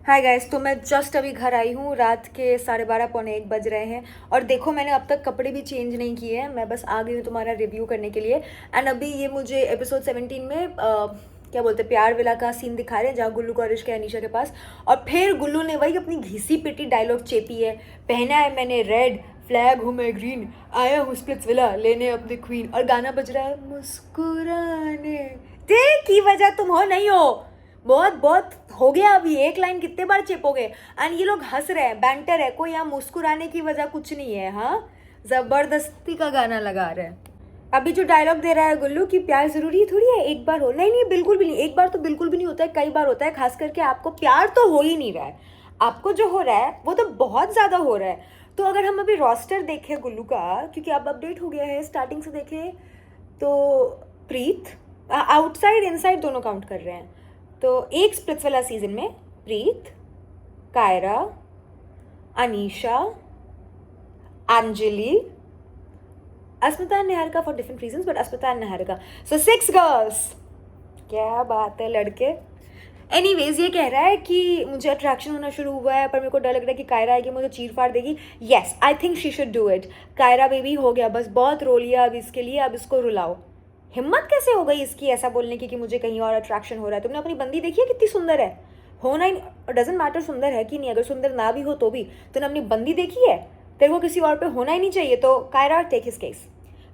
Hi guys, तो मैं just अभी घर आई हूँ। रात के 12:30 पौने 1 बज रहे हैं और देखो मैंने अब तक कपड़े भी चेंज नहीं किए हैं। मैं बस आ गई हूँ तुम्हारा रिव्यू करने के लिए। एंड अभी ये मुझे एपिसोड 17 में क्या बोलते हैं, प्यार विला का सीन दिखा रहे हैं जहाँ गुल्लू कॉरिश के अनीशा के पास। और फिर गुल्लू ने वही अपनी घिसी पिटी डायलॉग चेपी है, पहना है मैंने रेड, फ्लैग हूँ मैं ग्रीन, आया हूँ स्प्लिट्स विला लेने अपनी क्वीन, और गाना बज रहा है मुस्कुराने दे की वजह तुम हो नहीं हो। बहुत बहुत हो गया, अभी एक लाइन कितने बार चेपोगे। एंड ये लोग हंस रहे हैं, बैंटर है, कोई यहाँ मुस्कुराने की वजह कुछ नहीं है। हाँ, जबरदस्ती का गाना लगा रहे हैं। अभी जो डायलॉग दे रहा है गुल्लू कि प्यार जरूरी थोड़ी है, एक बार हो, नहीं नहीं बिल्कुल भी नहीं, एक बार तो बिल्कुल भी नहीं होता है, कई बार होता है। खास करके आपको प्यार तो हो ही नहीं रहा है, आपको जो हो रहा है वो तो बहुत ज़्यादा हो रहा है। तो अगर हम अभी रोस्टर देखें गुल्लू का, क्योंकि अब अपडेट हो गया है, स्टार्टिंग से देखें तो प्रीत आउटसाइड इनसाइड दोनों काउंट कर रहे हैं। तो एक स्प्लिट्स वाला सीजन में Preet, Kaira, Anisha, Anjali, Asmita Niharika for different reasons, but Asmita Niharika, so 6 girls. क्या बात है लड़के। एनीवेज, ये कह रहा है कि मुझे अट्रैक्शन होना शुरू हुआ है, पर मेरे को डर लग रहा है कि कायरा आएगी मुझे चीर फाड़ देगी। Yes, I think she should do it. Kaira baby हो गया, बस बहुत रो लिया अब इसके लिए, अब इसको रुलाओ। हिम्मत कैसे हो गई इसकी ऐसा बोलने की कि मुझे कहीं और अट्रैक्शन हो रहा है। तुमने अपनी बंदी देखी है कितनी सुंदर है, होना ही डजेंट मैटर सुंदर है कि नहीं, अगर सुंदर ना भी हो तो भी। तूने अपनी बंदी देखी है, तेरे को किसी और पे होना ही नहीं चाहिए। तो Kaira, take his case,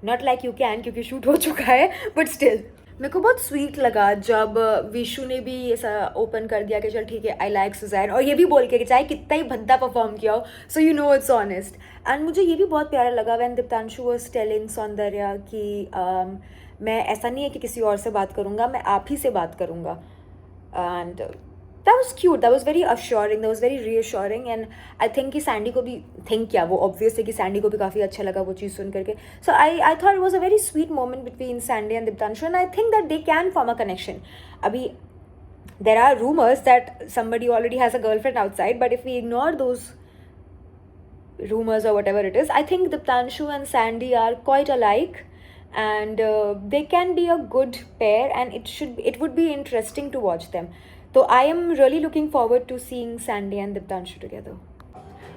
not like you can, क्योंकि शूट हो चुका है, बट स्टिल मेरे को बहुत स्वीट लगा जब विशु ने भी ऐसा ओपन कर दिया कि चल ठीक है, आई लाइक सुजैन, और ये भी बोल के कि चाहे कितना ही भद्दा परफॉर्म किया हो, so you know it's honest. And मुझे ये भी बहुत प्यारा लगा when Diptanshu was telling Soundarya कि मैं ऐसा नहीं है कि किसी और से बात करूँगा, मैं आप ही से बात करूँगा। And that was cute, that was very assuring, that was very reassuring. And I think कि सैंडी को भी, थिंक क्या, वो ऑब्वियस है कि सैंडी को भी काफ़ी अच्छा लगा वो चीज़ सुन करके। So I thought it was a very sweet moment between Sandy and Diptanshu, and I think that they can form a connection. अभी there are rumors that somebody already has a girlfriend outside, but if we ignore those rumors or whatever it is, I think Diptanshu and Sandy are quite alike, and they can be a good pair, and it would be interesting to watch them. So I am really looking forward to seeing Sandy and Diptanshu together.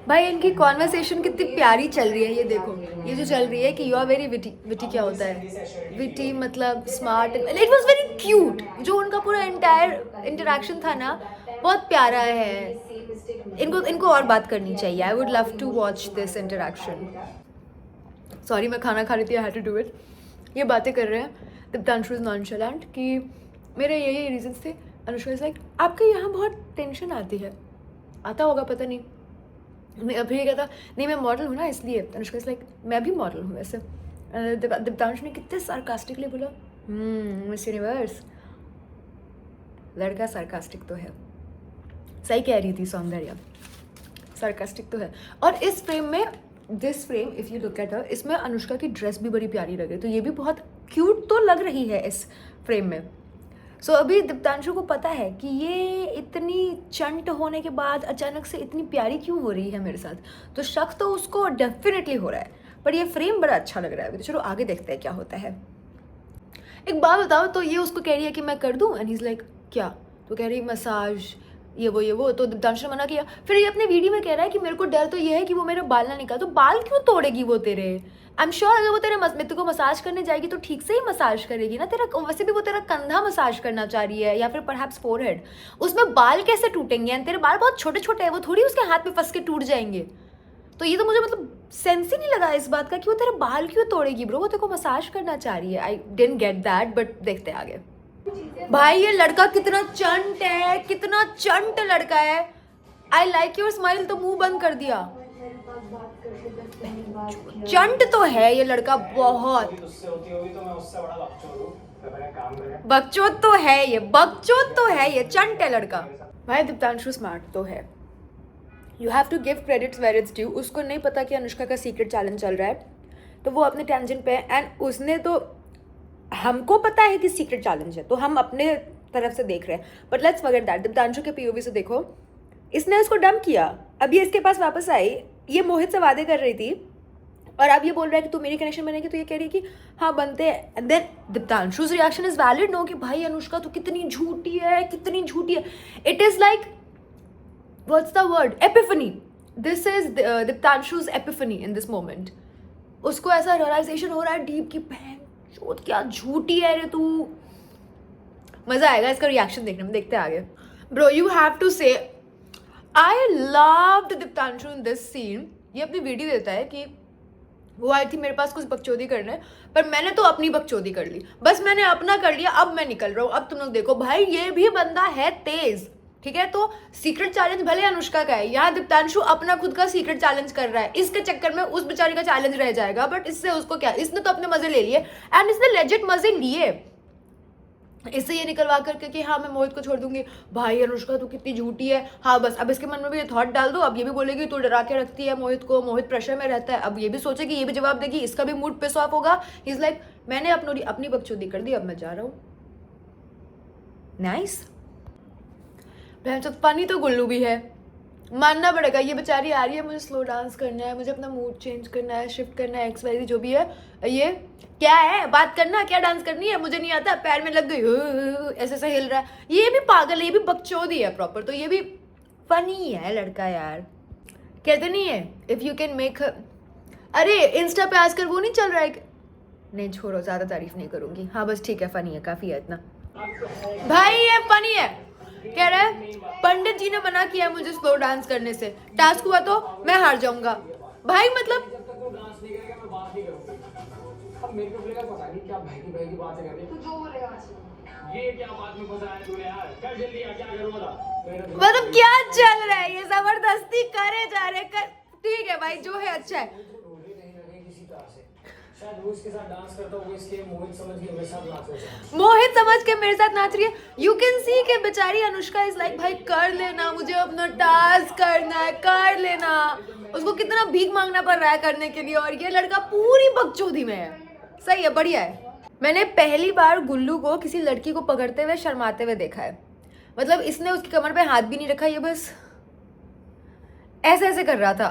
भाई इनकी conversation कितनी प्यारी चल रही है, ये देखो, ये जो चल रही है कि you are very witty. Witty क्या होता है? विटी मतलब smart. It was very cute, जो उनका पूरा इंटायर इंटरेक्शन था ना, बहुत प्यारा है। इनको और बात करनी चाहिए। I would love to watch this interaction. Sorry, मैं खाना खा रही थी, I had to do it. ये बातें कर रहे हैं दीप्तांशु इज नॉनशलेंट कि मेरे यही रीजंस थे। अनुष्का इज लाइक, आपके यहाँ बहुत टेंशन आती है। आता होगा, पता नहीं। मैं अभी ये कहता नहीं मैं मॉडल हूँ ना इसलिए। अनुष्का इज लाइक, मैं भी मॉडल हूँ वैसे। दीप्तांशु ने कितने सार्कास्टिकली बोला, मिस यूनिवर्स। लड़का सार्कास्टिक तो है, सही कह रही थी सौंदर्या, सार्कास्टिक तो है। और इस फ्रेम में, this frame if you look at her, इसमें अनुष्का की ड्रेस भी बड़ी प्यारी लग रही है, तो ये भी बहुत क्यूट तो लग रही है इस फ्रेम में। सो अभी दीप्तांशु को पता है कि ये इतनी चंट होने के बाद अचानक से इतनी प्यारी क्यों हो रही है मेरे साथ, तो शक तो उसको डेफिनेटली हो रहा है। पर ये फ्रेम बड़ा अच्छा लग रहा है। अभी तो चलो आगे देखते हैं क्या होता है। एक बात बताओ, तो ये उसको कह रही है कि मैं कर दूँ, एंड ही इज लाइक क्या? तो कह रही मसाज, ये वो। तो दीप्तांशु ने मना किया। फिर ये अपने वीडियो में कह रहा है कि मेरे को डर तो ये है कि वो मेरे बाल ना निकाल। तो बाल क्यों तोड़ेगी वो तेरे? आई एम श्योर अगर वो तेरे को मसाज करने जाएगी तो ठीक से ही मसाज करेगी ना तेरा। वैसे भी वो तेरा कंधा मसाज करना चाह रही है, या फिर परहैप्स फोरहेड। उसमें बाल कैसे टूटेंगे? एंड तेरे बाल बहुत छोटे छोटे हैं, वो थोड़ी उसके हाथ में फंस के टूट जाएंगे। तो ये तो मुझे मतलब सेंस ही नहीं लगा इस बात का कि वो तेरे बाल क्यों तोड़ेगी ब्रो, वो तेरे को मसाज करना चाह रही है। I didn't get that, but देखते हैं आगे। भाई ये लड़का कितना चंट है, कितना चंट लड़का है। आई लाइक योर स्माइल तो मुंह बंद कर दिया। चंट तो है ये लड़का बहुत। बकचोद तो है ये, बकचोद तो है ये, चंट है लड़का। भाई दीप्तांशु स्मार्ट तो है, you have to give credits where it's due. उसको नहीं पता कि अनुष्का का सीक्रेट चैलेंज चल रहा है, तो वो अपने टेंशन पे है। एंड उसने तो, हमको पता है कि सीक्रेट चैलेंज है, तो हम अपने तरफ से देख रहे हैं, but let's forget that. Diptanshu के पीओवी से देखो, इसने उसको डंप किया, अब ये इसके पास वापस आई, ये मोहित से वादे कर रही थी, और अब ये बोल रहा है कि तू मेरी कनेक्शन बनेगी, तो ये कह रही है कि हाँ बनते हैं। And then Diptanshu's reaction is valid no, कि भाई अनुष्का तू कितनी झूठी है, कितनी झूठी है। It is like what's the word, epiphany. This is Diptanshu's epiphany in this moment. उसको ऐसा realization हो रहा है deep कि बहन चोद क्या झूठी है रे तू. मजा आएगा इसका रिएक्शन देखने में. देखते आगे. Bro, you have to say, I loved Diptanshu in this scene. ये अपनी वीडियो देता है कि वो आई थी मेरे पास कुछ बकचोदी करने, पर मैंने तो अपनी बकचोदी कर ली, बस मैंने अपना कर लिया, अब मैं निकल रहा हूँ. अब तुम लोग देखो भाई, ये भी बंदा है तेज, ठीक है. तो सीक्रेट चैलेंज भले अनुष्का का है, यहाँ दीप्तांशु अपना खुद का सीक्रेट चैलेंज कर रहा है. इसके चक्कर में उस बेचारी का चैलेंज रह जाएगा, बट इससे उसको क्या, इसने तो अपने मजे ले लिए, एंड इसने लेजिट मजे लिए. इससे ये निकलवा करके कि हाँ मैं मोहित को छोड़ दूंगी. भाई अनुष्का तू कितनी झूठी है. हाँ बस अब इसके मन में भी ये थॉट डाल दो. अब ये भी बोलेगी तू डरा के रखती है मोहित को, मोहित प्रेशर में रहता है. अब ये भी सोचेगी, ये भी जवाब देगी, इसका भी मूड पिस ऑफ होगा. ही इज लाइक मैंने अपनी बकचोदी कर दी, अब मैं जा रहा हूँ. नाइस. फनी तो गुल्लू भी है, मानना पड़ेगा. ये बेचारी आ रही है, मुझे स्लो डांस करना है, मुझे अपना मूड चेंज करना है, शिफ्ट करना है, XYZ जो भी है. ये क्या है, बात करना, क्या डांस करनी है, मुझे नहीं आता, पैर में लग गई, ऐसे ऐसे हिल रहा है. ये भी पागल है, ये भी बकचोदी है प्रॉपर. तो ये भी फनी है लड़का यार. कहते नहीं है इफ यू कैन मेक. अरे इंस्टा पे आजकल वो नहीं चल रहा है, नहीं छोड़ो, ज्यादा तारीफ नहीं करूंगी. हाँ बस ठीक है, फनी है, काफी है इतना. भाई ये फनी है. कह रहा है पंडित जी ने मना किया मुझे स्लो डांस करने से, टास्क हुआ तो मैं हार जाऊंगा. भाई मतलब अब मेरे को बोलेगा पता नहीं क्या भाई की बातें कर रही है. तू जो बोलेगा ये क्या बात में फंसा है तूने यार, कर जल्दी क्या करूंगा. मतलब क्या चल रहा है, ये जबरदस्ती करे जा रहे कर. ठीक है भाई, जो है अच्छा है. किसी तरह से शायद वो इसके साथ डांस करता होगा, इसलिए मोहित समझ के मेरे साथ नाच रहा है. मोहित समझ के मेरे साथ नाच रही है. यू कैन सी कि बेचारी अनुष्का इज लाइक भाई कर लेना, मुझे अपना टास्क करना है, कर लेना. उसको कितना भीख मांगना पड़ रहा है करने के लिए, और ये लड़का पूरी बकचोदी में है. सही है, बढ़िया है. मैंने पहली बार गुल्लू को किसी लड़की को पकड़ते हुए शर्माते हुए देखा है. मतलब इसने उसकी कमर पे हाथ भी नहीं रखा, ये बस ऐसे ऐसे कर रहा था.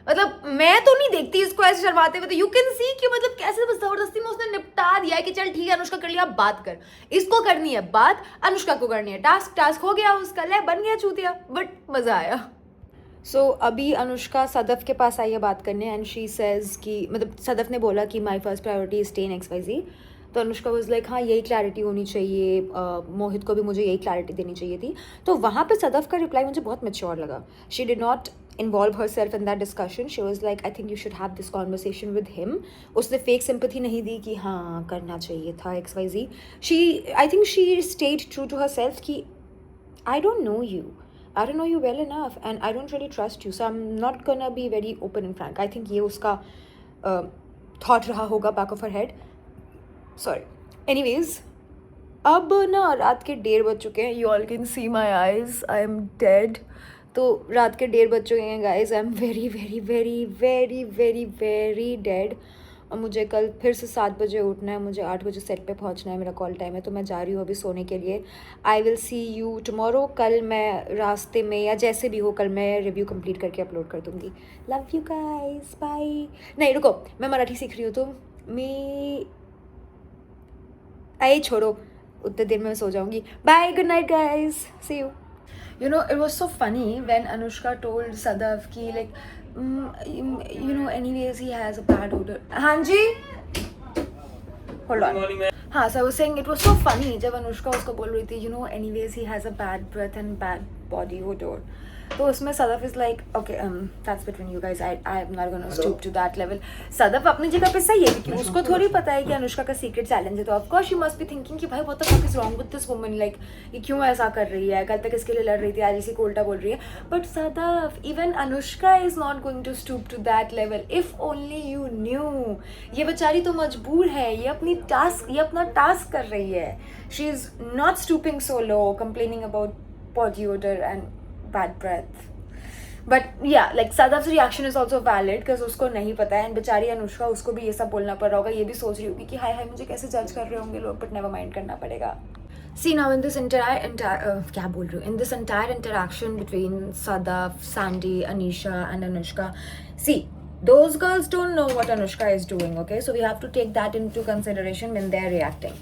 मतलब मैं तो नहीं देखती इसको ऐसे शर्माते हुए. तो यू कैन सी कि मतलब कैसे बस जबरदस्ती में उसने निपटा दिया है कि चल ठीक है अनुष्का कर लिया, अब बात कर. इसको करनी है बात, अनुष्का को करनी है टास्क हो गया उसका, ले बन गया चूतिया. बट मजा आया. सो अभी अनुष्का सदफ के पास आई है बात करने, एंड शी सेज कि मतलब सदफ ने बोला कि my first priority is stay in XYZ. तो अनुष्का वाज लाइक हाँ यही क्लैरिटी होनी चाहिए, मोहित को भी मुझे यही क्लैरिटी देनी चाहिए थी. तो वहाँ पे सदफ का रिप्लाई मुझे बहुत मैच्योर लगा. She did not involve herself in that discussion. She was like I think you should have this conversation with him. उसने fake sympathy नहीं दी कि हाँ करना चाहिए था XYZ. I think she stayed true to herself कि I don't know you well enough and I don't really trust you, so I'm not gonna be very open and frank. I think ये उसका thought रहा होगा back of her head. Sorry. Anyways, अब ना रात के 1:30 बज चुके हैं. You all can see my eyes. I am dead. तो रात के 1:30 बज चुके हैं guys. I am very very very very very very dead. और मुझे कल फिर से 7 बजे उठना है, मुझे 8 बजे सेट पे पहुंचना है, मेरा कॉल टाइम है. तो मैं जा रही हूँ अभी सोने के लिए. I will see you tomorrow. कल मैं रास्ते में या जैसे भी हो कल मैं रिव्यू कंप्लीट करके अपलोड कर दूँगी. Love you guys, bye. नहीं रुको, मैं मराठी सीख रही हूँ. तुम आई छोड़ो, उतने देर में मैं सो जाऊँगी. Bye, good night guys, see you. You know, it was so funny when Anushka told Sadaf ki like, you know, anyways he has a bad odor. Hanji, hold on. हाँ, so I was saying it was so funny जब अनुष्का उसको बोल रही थी, you know, anyways he has a bad breath and bad body odor. तो उसमें Sadaf is like okay that's between you guys, I am not gonna stoop to that level. Sadaf अपनी जगह पे सही है क्योंकि उसको थोड़ी पता है कि अनुष्का का सीक्रेट चैलेंज है. तो of course she must be thinking कि भाई what the fuck is wrong with this woman, like ये क्यों ऐसा कर रही है, कल तक इसके लिए लड़ रही थी, आज इसी को उल्टा बोल रही है. But Sadaf, even Anushka is not going to stoop to that level. If only you knew. ये बेचारी तो मजबूर है, ये अपना टास्क कर रही है. She is not stooping so low, complaining about body odor and bad breath. But yeah, like Sadaf's reaction is also valid because उसको नहीं पता है, and बेचारी अनुष्का उसको भी ये सब बोलना पड़ रहा होगा. ये भी सोच रही होगी कि हाय हाय मुझे कैसे जज कर रहे होंगे लोग, but never mind, करना पड़ेगा. See now in this entire क्या बोल रही हूँ, in this entire interaction between Sadaf, Sandy, Anisha and Anushka, see those girls don't know what Anushka is doing, okay? So we have to take that into consideration when they're reacting.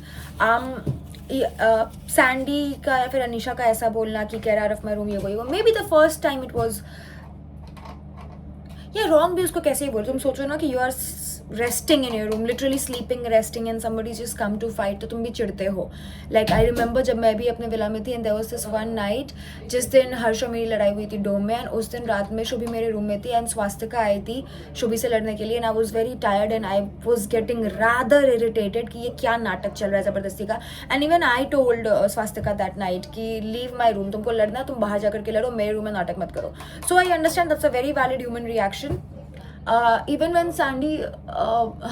Sandy का या फिर अनिशा का ऐसा बोलना कि get out of my room, ये वो may be the first time it was, ये रॉन्ग भी उसको कैसे ही बोल, तुम सोचो ना कि you are resting in your room, literally sleeping resting and somebody just come to fight, तो तुम भी चिढ़ते हो. लाइक आई रिमेंबर जब मैं भी अपने विला में थी and there was this one night जिस दिन हर्ष और मेरी लड़ाई हुई थी डोम में, एंड उस दिन रात में शुभी मेरे रूम में थी एंड स्वास्तिका आई थी शुभी से लड़ने के लिए, and I was very tired and I was getting rather irritated कि ये क्या नाटक चल रहा है ज़बरदस्ती का. And even I told Swastika that night कि लीव माई रूम, तुमको लड़ना तुम बाहर जाकर के लड़ो, मेरे रूम में नाटक मत करो. So I understand that's a very valid human reaction. Even when Sandy,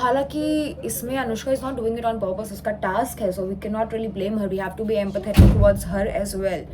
हालांकि इसमें Anushka is not doing it on purpose, उसका टास्क है, so we can not really blame her, we have to be empathetic towards her as well.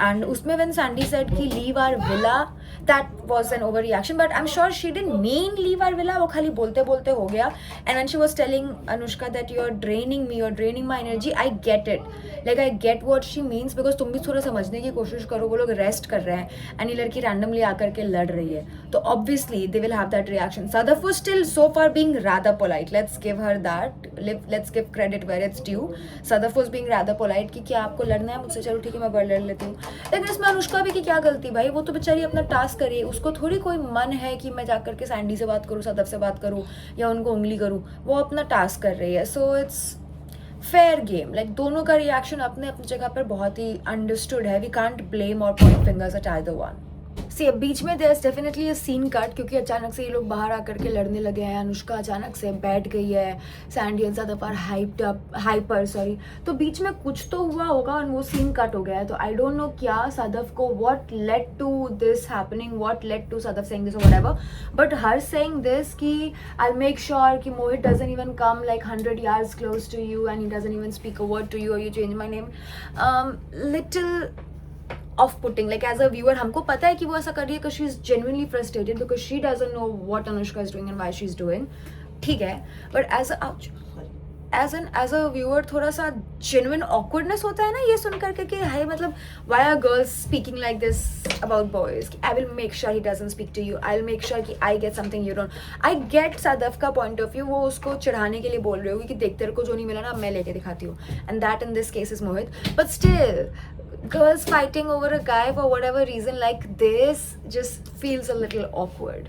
And उसमें when Sandy said कि leave our villa, that was an over reaction, but I am sure she didn't mean leave our villa, वो खाली बोलते बोलते हो गया. And when she was telling Anushka that you are draining me, you are draining my energy, I get it, like I get what she means, because तुम भी थोड़ा समझने की कोशिश करो, वो लोग रेस्ट कर रहे हैं एंड ये लड़की रैंडमली आकर के लड़ रही है, तो obviously they will have that reaction. Sadaf was still so far being rather polite, let's give her that, let's give credit where it's due. Sadaf was being rather polite कि क्या आपको लड़ना है मुझसे, चलो ठीक है मैं लड़ लेती हूँ. लेकिन इसमें अनुष्का भी की क्या गलती भाई, वो तो बेचारी अपना टास्क करिए, उसको थोड़ी कोई मन है कि मैं जाकर के सैंडी से बात करूँ, सदफ से बात करूँ या उनको उंगली करूँ, वो अपना टास्क कर रही है. So it's fair game, like दोनों का रिएक्शन अपने अपनी जगह पर बहुत ही अंडरस्टूड है. We can't blame or point fingers at either one. See बीच में there is definitely a scene cut, क्योंकि अचानक से ये लोग बाहर आकर के लड़ने लगे हैं, अनुष्का अचानक से बैठ गई है, Sandy and Sadaf are hyper sorry, तो बीच में कुछ तो हुआ होगा और वो सीन कट हो गया है. तो आई डोंट नो क्या सदफ को what led to this happening, what led to Sadaf saying this or whatever, but her saying this कि आई मेक श्योर कि Mohit doesn't even come like 100 yards close to you and he doesn't even speak a word to you or you change my name, little off putting. Like as a viewer हमको पता है कि वो ऐसा कर रही है because she is genuinely frustrated, because she doesn't know what Anushka is doing and why she is doing, ठीक है, बट एज अ व्यूअर थोड़ा सा जेन्युइन ऑकवर्डनेस होता है ना ये सुन करके कि हाय मतलब why are girls speaking like this about boys, I will make sure he doesn't speak to you, I will make sure कि I get something you don't. I get Sadaf का पॉइंट ऑफ व्यू, वो उसको चिढ़ाने के लिए बोल रही होगी कि देख तेरे को जो नहीं मिला ना मैं लेके दिखाती हूँ, and that in this case is Mohit. But still girls fighting over a guy for whatever reason like this just feels a little awkward.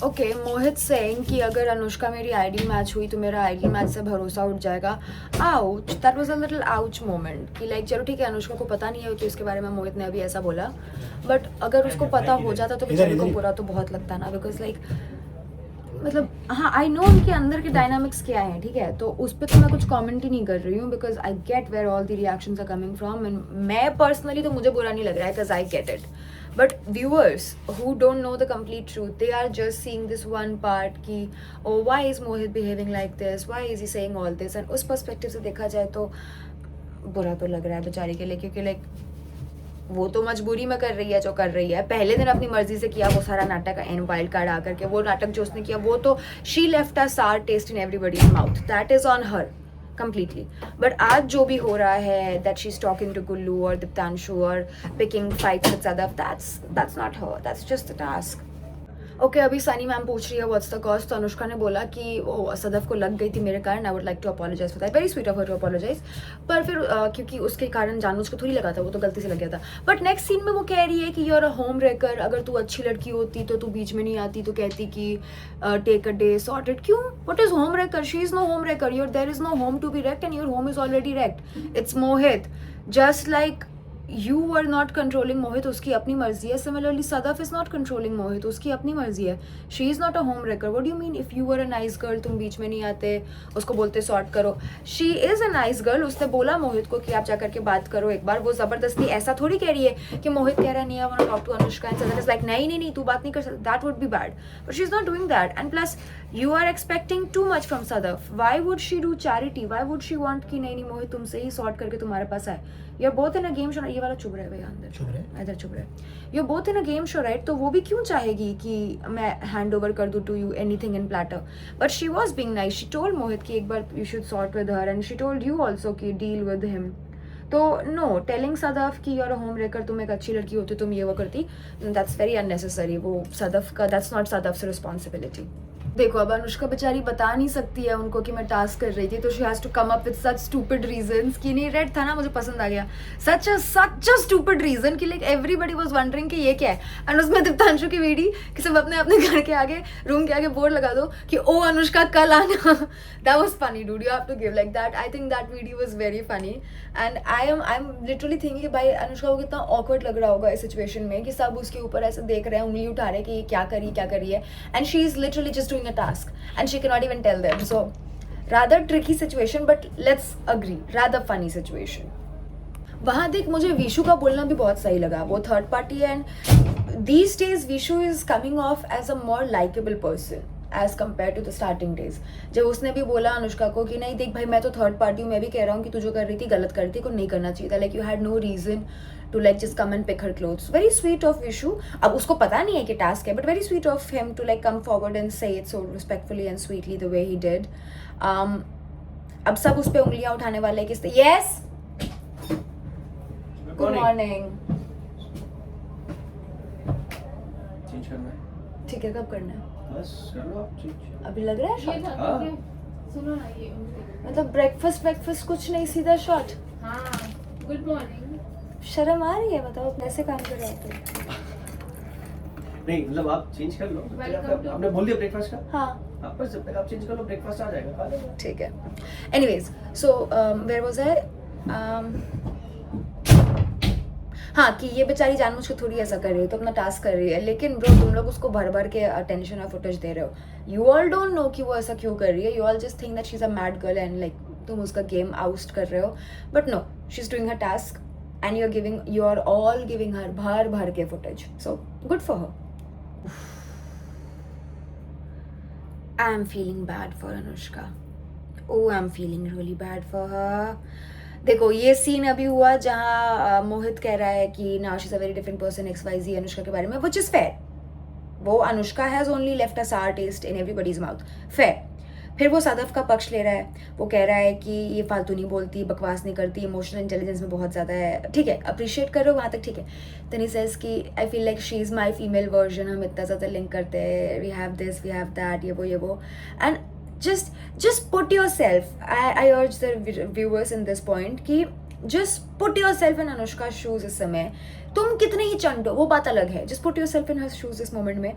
Okay, Mohit saying कि अगर अनुष्का मेरी आइडियल मैच हुई तो मेरा आइडियल मैच से भरोसा उठ जाएगा. ouch, that was a little ouch moment कि लाइक चलो ठीक है अनुष्का को पता नहीं है तो इसके बारे में मोहित ने अभी ऐसा बोला, बट अगर उसको पता हो जाता तो बेचारे को बुरा तो बहुत लगता ना, बिकॉज लाइक मतलब हाँ आई नो उनके अंदर के डायनामिक्स क्या हैं, ठीक है, तो उस पर तो मैं कुछ कमेंट ही नहीं कर रही हूँ because I get where all the reactions are coming from, and मैं पर्सनली तो मुझे बुरा नहीं लग रहा है because I get it, but viewers who don't know the complete truth they are just seeing this one part कि oh why is Mohit behaving like this, why is he saying all this, and उस perspective से देखा जाए तो बुरा तो लग रहा है बेचारी के लिए, क्योंकि लाइक वो तो मजबूरी में कर रही है जो कर रही है, पहले दिन अपनी मर्जी से किया वो सारा नाटक एंड वाइल्ड कार्ड आकर के, वो नाटक जो उसने किया वो तो she left a sour taste in everybody's mouth, that is on her completely. But आज जो भी हो रहा है that she is talking to Gullu और दीप्तांशु और picking fights with Sadaf, that's not her, that's just the task. Okay अभी सनी मैम पूछ रही है व्हाट्स द कॉस्ट, तो अनुष्का ने बोला कि वो सदफ को लग गई थी मेरे कारण, I would like to apologize for that, very sweet of her to apologize, पर फिर क्योंकि उसके कारण जानबूझ को थोड़ी लगा था, वो तो गलती से लग गया था. बट नेक्स्ट सीन में वो कह रही है कि यू आर अ होम रेकर, अगर तू अच्छी लड़की होती तो तू बीच में नहीं आती, तो कहती कि टेक अ डे सॉर्टेड. क्यों, what is home wrecker, she is no home wrecker, you're there is no home to be wrecked and your home is already wrecked. It's Mohit, just like you were not controlling Mohit, उसकी अपनी मर्जी है. Similarly Sadaf is not controlling Mohit, उसकी अपनी मर्जी है. She is not a home wrecker. What do you mean if you were a nice girl, तुम बीच में नहीं आते, उसको बोलते सॉर्ट करो. She is a nice girl, उसने बोला मोहित को कि आप जाकर के बात करो एक बार, वो जबरदस्ती ऐसा थोड़ी कह रही है कि मोहित कह रहा नहीं है I want to talk to Anushka and Sadaf is like नहीं तू बात नहीं कर सकता, that would be bad. But she is not doing that, and plus you are expecting too much from Sadaf. Why would she do charity? Why would she want कि नहीं मोहित तुमसे ही sort करके तुम्हारे पास आए. You're both in a game show. ये वाला चुप रहा है भैया, अंदर चुप रहा है. You're both in a game show, right? तो वो भी क्यों चाहेगी कि मैं हैंड ओवर कर दूँ to you anything in platter. But she was being nice. She told मोहित कि एक बार you should sort with her, and she told you also कि deal with him. तो no, telling सदफ कि you're a home wrecker, तुम एक अच्छी लड़की होती तुम ये वो करती, that's very unnecessary. वो सदफ का, that's not सदफ्स responsibility. देखो अब अनुष्का बेचारी बता नहीं सकती है उनको कि मैं टास्क कर रही थी, तो she has to come up with such stupid reasons कि नहीं रेड था ना मुझे पसंद आ गया, सच अ स्टूपिड रीजन कि लाइक एवरीबडी वाज वंडरिंग कि ये क्या है। एंड उसमें दीप्तांशु की वीडियो कि सब अपने अपने घर के आगे रूम के आगे बोर्ड लगा दो कि ओ अनुष्का कल आना। That was funny dude, you have to give like that. I think that video was very funny and I am literally thinking कि भाई अनुष्का को कितना ऑकवर्ड लग रहा होगा इस सिचुएशन में कि सब उसके ऊपर ऐसे देख रहे हैं, उंगली उठा रहे हैं कि ये क्या करी है, and she is literally just doing a task and she cannot even tell them. So rather tricky situation, but let's agree rather funny situation. वहाँ देख मुझे विशु का बोलना भी बहुत सही लगा, वो third party and these days Vishu is coming off as a more likable person as compared to the starting days. जब उसने भी बोला अनुष्का को कि नहीं देख भाई मैं तो थर्ड पार्टी हूँ, मैं भी कह रहा हूँ कि तू जो कर रही थी गलत कर रही थी, को नहीं करना चाहिए था, like you had no reason to like just come and pick her clothes. Very sweet of Vishu. अब उसको पता नहीं है कि task है, but very sweet of him to like come forward and say it so respectfully and sweetly the way he did. अब सब उस पे उंगलियां उठाने वाले किस तरह? Yes. Good morning. चेंज करना है। ठीक है, कब करना है? बस कर लो आप चेंज। अभी लग रहा है ये शॉट? था हाँ। ठीक है। सुनो ना ये मतलब ब्रेकफास्ट कुछ नहीं, सीधा शॉट? हाँ गुड मॉर्निंग। शर्म आ रही है? बताओ कैसे काम कर रहे हो? नहीं मतलब आप चेंज कर लो। Welcome to- आपने बोल दिया ब्रेकफास्ट का? हाँ हाँ बस जब तक आप चेंज कर लो ब्रेकफास्ट आ जाएगा, खा लेगा। ठीक है। Anyways so where was I? हाँ कि ये बेचारी जानबूझ के थोड़ी ऐसा कर रही है, तो अपना टास्क कर रही है, लेकिन ब्रो तुम लोग उसको भर भर के अटेंशन और फुटेज दे रहे हो। यू ऑल डोंट नो कि वो ऐसा क्यों कर रही है, you all just think that she is a mad girl and like तुम उसका गेम आउस्ट कर रहे हो, but no she is doing her task and you are all giving her भर भर के footage, so good for her. I am feeling bad for Anushka, oh I am feeling really bad for her. देखो ये scene अभी हुआ जहाँ मोहित कह रहा है कि now she is a very different person XYZ Anushka के बारे में, व्हिच इज फेयर। वो Anushka has only left a sour taste in everybody's mouth, fair. फिर वो सदफ का पक्ष ले रहा है, वो कह रहा है कि ये फालतू नहीं बोलती, बकवास नहीं करती, इमोशनल इंटेलिजेंस में बहुत ज़्यादा है, ठीक है अप्रिशिएट करो वहाँ तक, ठीक है। देन ही सेज कि I feel like she is my female version, हम इतना ज़्यादा लिंक करते हैं, we have this we have that, ये वो and just put yourself, I urge the viewers in this point कि just put yourself in Anushka's shoes इस समय। तुम कितने ही चंडो वो बात अलग है, just put yourself in her shoes इस मोमेंट में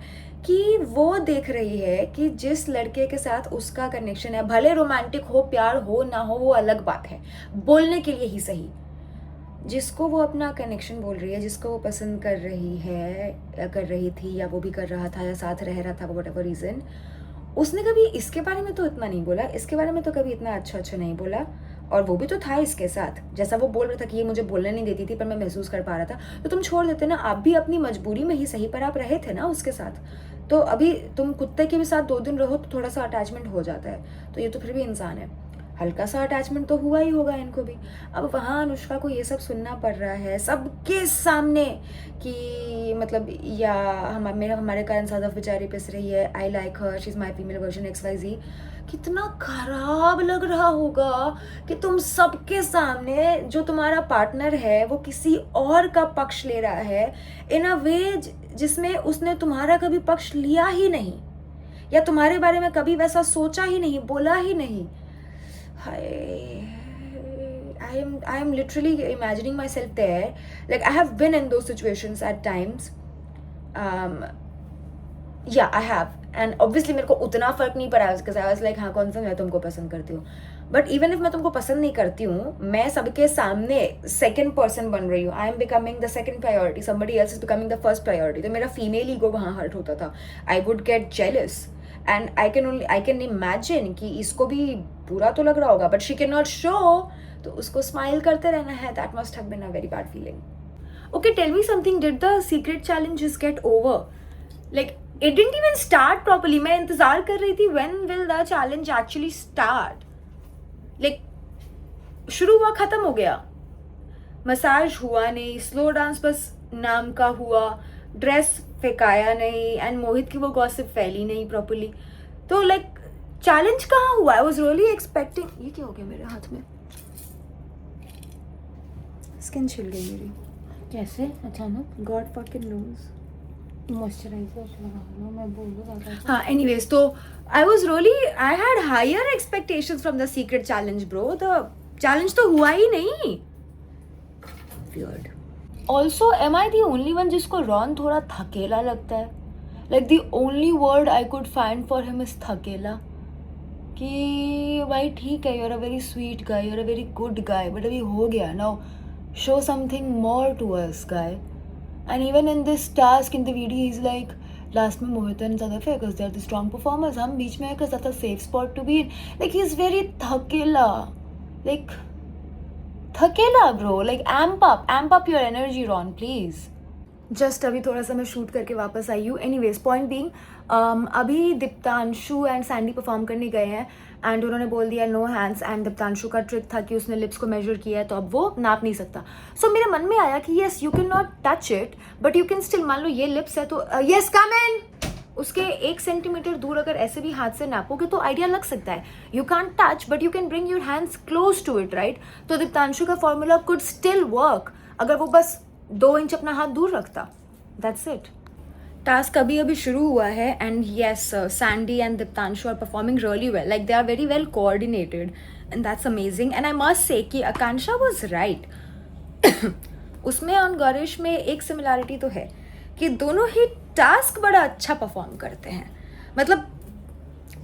कि वो देख रही है कि जिस लड़के के साथ उसका कनेक्शन है, भले रोमांटिक हो, प्यार हो ना हो वो अलग बात है, बोलने के लिए ही सही, जिसको वो अपना कनेक्शन बोल रही है, जिसको वो पसंद कर रही है या कर रही थी या वो भी कर रहा था या साथ रह रहा था, व्हाटएवर रीज़न, उसने कभी इसके बारे में तो इतना नहीं बोला, इसके बारे में तो कभी इतना अच्छा नहीं बोला, और वो भी तो था इसके साथ, जैसा वो बोल रहा था कि ये मुझे बोलने नहीं देती थी पर मैं महसूस कर पा रहा था, तो तुम छोड़ देते ना, आप भी अपनी मजबूरी में ही सही पर आप रहे थे ना उसके साथ, तो अभी तुम कुत्ते के भी साथ 2 दिन रहो तो थोड़ा सा अटैचमेंट हो जाता है, तो ये तो फिर भी इंसान है, हल्का सा अटैचमेंट तो हुआ ही होगा इनको भी। अब वहाँ अनुष्का को ये सब सुनना पड़ रहा है सबके सामने कि मतलब या हमारे कारण सदफ बेचारी पिस रही है, I like her, she is my female version XYZ। कितना खराब लग रहा होगा कि तुम सबके सामने जो तुम्हारा पार्टनर है वो किसी और का पक्ष ले रहा है इन अ वे जिसमें उसने तुम्हारा कभी पक्ष लिया ही नहीं, या तुम्हारे बारे में कभी वैसा सोचा ही नहीं, बोला ही नहीं। I am literally imagining myself there. Like I have been in those situations at times. Yeah, I have. And obviously मेरे को उतना फ़र्क नहीं पड़ा because I was like हाँ कौन सा मैं तुमको पसंद करती हूँ, but even if मैं तुमको पसंद नहीं करती हूँ, मैं सबके सामने second person बन रही हूँ, I am becoming the second priority, somebody else is becoming the first priority, तो मेरा female ego वहाँ hurt होता था, I would get jealous. And I can imagine कि इसको भी बुरा तो लग रहा होगा, but she cannot show, तो उसको smile करते रहना है, that must have been a very bad feeling. Okay, tell me something, did the secret challenges get over? Like, it didn't even start properly. मैं इंतज़ार कर रही थी, when will the challenge actually start? Like, शुरू हुआ ख़त्म हो गया, मसाज हुआ नहीं, स्लो डांस बस नाम का हुआ, ड्रेस फेंकाया नहीं, एंड मोहित की वो गॉसिप फैली नहीं प्रॉपर्ली, तो लाइक चैलेंज कहाँ हुआ? I was really expecting. ये क्या हो गया मेरे हाथ में? स्किन छिल गई मेरी। कैसे अचानक? God fucking knows. मॉइस्चराइजर लगाना मैं बोलूँ हाँ एनीवेज तो I had higher expectations from the secret challenge bro the challenge तो हुआ ही नहीं weird also am I the only one जिसको रॉन थोड़ा थकेला लगता है like the only word I could find for him is थकेला कि भाई ठीक है you are a very sweet guy you are a very good guy but अभी हो गया now show something more to us guy and even in this task in the video is like last में Mohit and Sadaf है because they are the strong performers हम बीच में है because that's a safe spot to be in like he is very थकेला like थकेला bro like amp up your energy Ron please just अभी थोड़ा सा मैं शूट करके वापस आई हूँ एनीवेज पॉइंट बीइंग अभी दीप्तांशु एंड सैंडी परफॉर्म करने गए हैं एंड उन्होंने बोल दिया नो हैंड्स एंड दीप्तांशु का ट्रिक था कि उसने लिप्स को मेजर किया है तो अब वो नाप नहीं सकता सो मेरे मन में आया कि yes you can not touch it but you can still मान लो ये लिप्स है तो येस कम इन उसके 1 सेंटीमीटर दूर अगर ऐसे भी हाथ से नापोगे तो आइडिया लग सकता है you can touch but you can bring your hands close to it right तो दीप्तांशु का फॉर्मूला कुड स्टिल वर्क अगर वो बस 2 इंच अपना हाथ दूर रखता दैट्स इट टास्क अभी शुरू हुआ है and yes Sandy and Deeptanshu are performing really well like they are very well coordinated and that's amazing and I must say कि आकांक्षा वाज राइट उसमें और गौरीश में एक सिमिलैरिटी तो है कि दोनों ही टास्क बड़ा अच्छा परफॉर्म करते हैं मतलब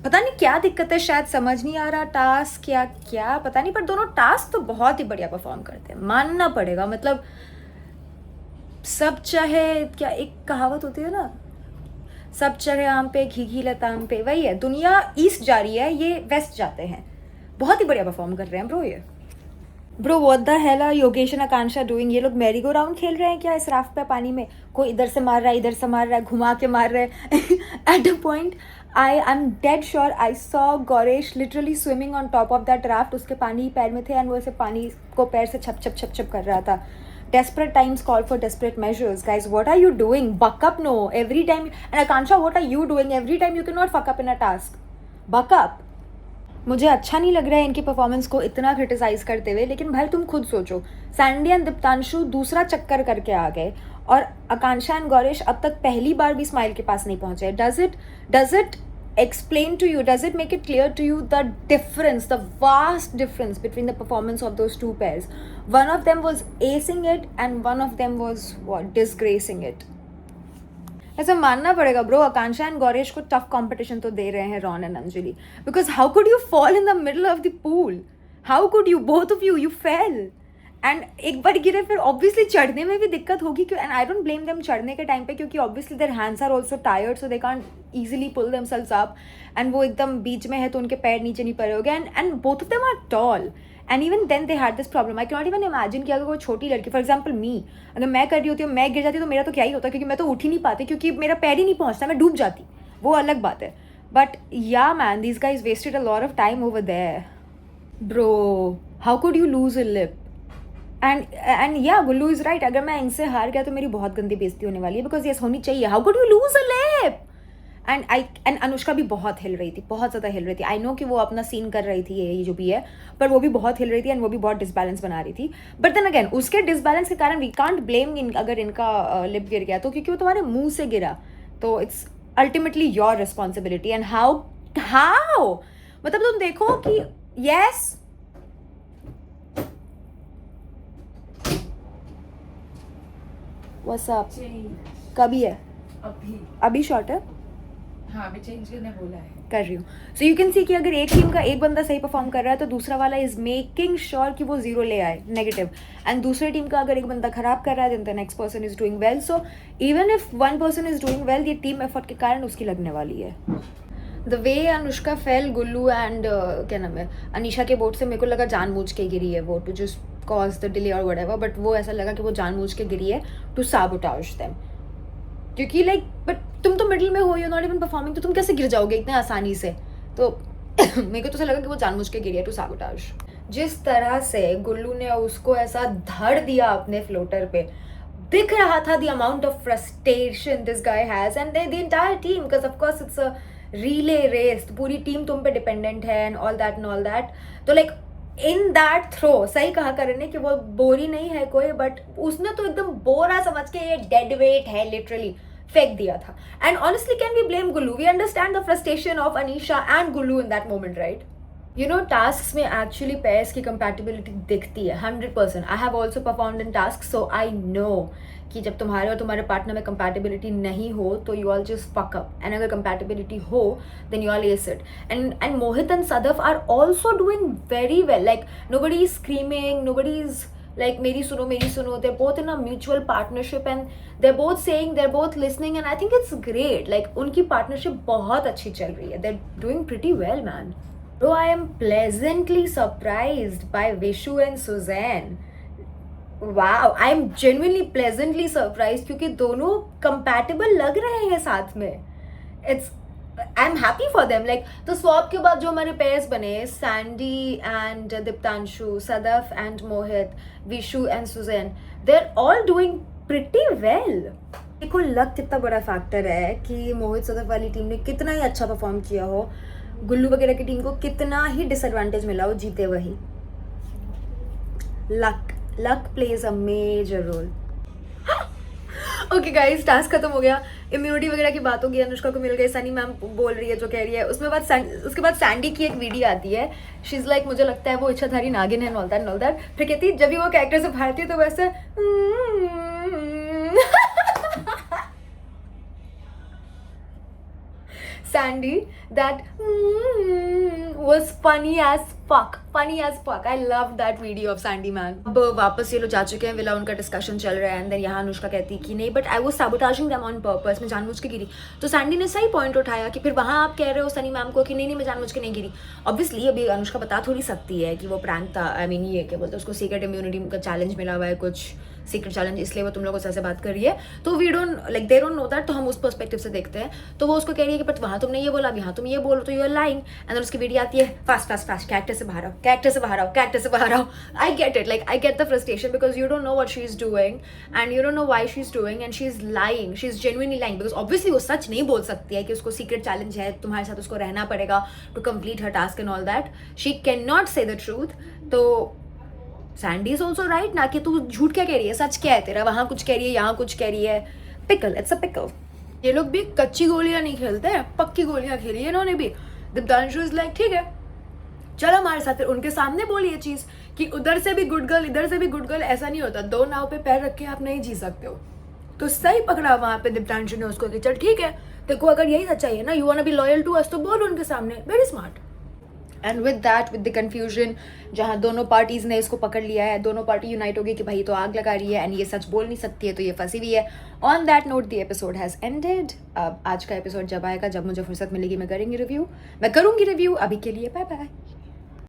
पता नहीं क्या दिक्कत है शायद समझ नहीं आ रहा टास्क या क्या पता नहीं पर दोनों टास्क तो बहुत ही बढ़िया परफॉर्म करते हैं मानना पड़ेगा मतलब सब चाहे क्या एक कहावत होती है ना सब चाहे आम पे घी घी लताम पे वही है दुनिया ईस्ट जा रही है ये वेस्ट जाते हैं बहुत ही बढ़िया परफॉर्म कर रहे हैं ब्रो ये bro what the hell are Yogesh and Akanksha doing ये लोग मैरी गो राउंड खेल रहे हैं क्या इस राफ्ट पे पानी में कोई इधर से मार रहा है इधर से मार रहा है घुमा के मार रहा है at a point I am dead sure I saw Gauresh literally swimming on top of that raft उसके पानी पैर में थे एंड वो ऐसे पानी को पैर से छप छप छप छप कर रहा था desperate times call for desperate measures guys what are you doing buck up no every time and Akansha what are you doing every time you cannot fuck up in a task buck up मुझे अच्छा नहीं लग रहा है इनकी performance को इतना criticise करते हुए लेकिन भाई तुम खुद सोचो सैंडी एंड दीप्तांशु दूसरा चक्कर करके आ गए और आकांक्षा एंड गौरेश अब तक पहली बार भी स्माइल के पास नहीं पहुंचे does it explain to you does it make it clear to you the difference the vast difference between the performance of those two pairs one of them was acing it and one of them was what disgracing it ऐसा मानना पड़ेगा bro Akanksha and Gauresh को tough competition तो दे रहे हैं Ron and Anjali because how could you fall in the middle of the pool how could you both of you fail and एक बार गिरे फिर ऑब्वियसली चढ़ने में भी दिक्कत होगी क्यों and I don't blame them चढ़ने के टाइम पे क्योंकि obviously their hands are also tired so they can't easily pull themselves up and वो एकदम बीच में है तो उनके पैर नीचे नहीं पड़े होंगे and both of them are tall and even then they had this problem I cannot even इवन इमेजिन कि अगर कोई छोटी लड़की फॉर एग्जाम्पल मी अगर मैं कर रही होती हूँ मैं गिर जाती तो मेरा तो क्या ही होता क्योंकि मैं तो उठ ही नहीं पाती क्योंकि मेरा पैर ही नहीं पहुँचता मैं डूब जाती वो अलग बात है but yeah man these guys wasted a lot of time over there bro how could you lose a lip and yeah Gullu is right अगर मैं इनसे हार गया तो मेरी बहुत गंदी बेइज्जती होने वाली है बिकॉज यस होनी चाहिए how could you lose a lip and Anushka भी बहुत हिल रही थी बहुत ज़्यादा हिल रही थी आई नो कि वो अपना सीन कर रही थी ये जो भी है पर वो भी बहुत हिल रही थी एंड वो भी बहुत डिसबैलेंस बना रही थी बट देन अगेन उसके डिसबैलेंस के कारण वी कांट ब्लेम अगर इनका लिप गिर गया तो क्योंकि वो तुम्हारे मुंह से गिरा तो it's ultimately your responsibility and how मतलब तुम देखो कि यस व्हाट्स अप कभी है अभी शॉर्ट है हाँ अभी चेंज करने बोला है कर रही हूँ सो यू कैन सी कि अगर एक टीम का एक बंदा सही परफॉर्म कर रहा है तो दूसरा वाला इज मेकिंग श्योर कि वो 0 ले आए नेगेटिव एंड दूसरी टीम का अगर एक बंदा खराब कर रहा है then the next person is doing well so even if one person is doing well ये टीम एफर्ट के कारण उसकी लगने वाली है the way Anushka fell Gullu and क्या नाम है अनीशा के बोट से मेरे को लगा जानबूझ के गिरी है वो to just cause the delay और व्हाटएवर बट वो ऐसा लगा कि वो जानबूझ के गिरी है टू साबोटाज देम क्योंकि लाइक बट तुम तो मिडिल में हो यू नॉट इवन परफॉर्मिंग तो तुम कैसे गिर जाओगे इतने आसानी से तो मेरे को तो ऐसा लगा कि वो जानबूझ के गिरी है टू साबोटाज जिस तरह से गुल्लू ने उसको ऐसा धड़ दिया अपने फ्लोटर पे दिख रहा था the amount of frustration this guy has and the entire team because of course it's a relay race पूरी टीम तुम पे डिपेंडेंट है एंड ऑल दैट तो लाइक इन दैट थ्रो सही कहा करण ने कि वो बोरी नहीं है कोई बट उसने तो एकदम बोरा समझ के ये डेड वेट है लिटरली फेंक दिया था. And honestly, can we blame Gullu? We understand the frustration of Anisha and Gullu in that moment, right? You know, tasks में actually pairs की compatibility दिखती है 100%. I have also performed in tasks, so I know कि जब तुम्हारे और तुम्हारे partner में compatibility नहीं हो तो you all just fuck up. And अगर compatibility हो then you all ace it. And Mohit and Sadaf are also doing very well. Like nobody is screaming, nobody is like मेरी सुनो. They're both in a mutual partnership and they're both saying, they're both listening, and I think it's great. Like उनकी partnership बहुत अच्छी चल रही है. They're doing pretty well, man. Bro, I am pleasantly surprised by Vishu and Suzanne. Wow, I am genuinely pleasantly surprised क्योंकि दोनों compatible लग रहे हैं साथ में. I'm happy for them. Like तो swap के बाद जो हमारे pairs बने, Sandy and Diptanshu, Sadaf and Mohit, Vishu and Suzanne, they're all doing pretty well. देखो लक कितना बड़ा फैक्टर है कि मोहित सदफ वाली टीम ने कितना ही अच्छा परफॉर्म किया हो, गुल्लू वगैरह की टीम को कितना ही डिसएडवांटेज मिला हो, जीते वही. Luck plays a major role. Okay guys, task खत्म हो गया. इम्यूनिटी वगैरह की बात होगी, अनुष्का को मिल गई, सनी मैम बोल रही है जो कह रही है. उसके बाद सैंडी की एक वीडियो आती है. शी इज लाइक मुझे लगता है वो इच्छाधारी नागिन है, नॉल दैट. फिर कहती है जब भी वो कैरेक्टर से बाहरती है तो वैसे Sandy, that was funny as fuck. I loved that video of Sandy, man. अब वापस ये लोग जा चुके हैं विला, उनका डिस्कशन चल रहा है. एंड देन यहाँ अनुष्का कहती कि नहीं, but I was sabotaging them on purpose. मैं जानबूझ के गिरी. तो सैंडी ने सही पॉइंट उठाया कि फिर वहाँ आप कह रहे हो सनी मैम को कि नहीं मैं जानबूझ के नहीं गिरी. ऑब्वियसली अभी अनुष्का बता थोड़ी सकती है कि वो प्रैंक था. आई मीन ये क्या बोलते हैं उसको, सीक्रेट इम्यूनिटी का चैलेंज मिला हुआ है, कुछ सीक्रेट चैलेंज, इसलिए वो तुम लोगों से ऐसे बात कर रही है. तो we don't like they don't know that. तो हम उस पर्सपेक्टिव से देखते हैं. तो वो उसको कह रही है कि बट वहाँ तुमने ये बोला, अब यहाँ तुम ये बोलो, तो you are lying. And then उसकी वीडियो आती है, फास्ट कैरेक्टर से बाहर आओ. I get it, like I get the frustration because you don't know what she is doing and you don't know why she is doing and she is lying. She is genuinely lying because obviously वो सच नहीं बोल सकती है कि उसको secret challenge है, तुम्हारे साथ उसको रहना पड़ेगा to complete her task and all that. She can not say the truth. तो सैंडी इज ऑल्सो राइट ना कि तू झूठ क्या कह रही है, सच क्या है तेरा. वहाँ कुछ कह रही है, यहाँ कुछ कह रही है. Pickle, it's a pickle. ये लोग भी कच्ची गोलियां नहीं खेलते हैं, पक्की गोलियां खेली है इन्होंने भी. दीप्तांशु इज लाइक ठीक है चलो हमारे साथ. फिर उनके सामने बोली ये चीज़ कि उधर से भी गुड गर्ल इधर से भी गुड गर्ल, ऐसा नहीं होता. दो नाव पे पैर रख के आप नहीं जी सकते हो. तो सही पकड़ा वहाँ पे दीप्तांशु ने उसको कि चल ठीक है देखो अगर यही सच्चाई है ना, you want to be loyal to us, तो बोल उनके सामने. Very smart. And with that, with the confusion, जहाँ दोनों पार्टीज ने इसको पकड़ लिया है, दोनों पार्टी यूनाइट हो गई कि भाई तो आग लगा रही है एंड ये सच बोल नहीं सकती है, तो ये फंसी हुई है. On that note the episode has ended. अब आज का एपिसोड जब आएगा, जब मुझे फुर्सत मिलेगी मैं करूँगी रिव्यू. अभी के लिए बाय बाय.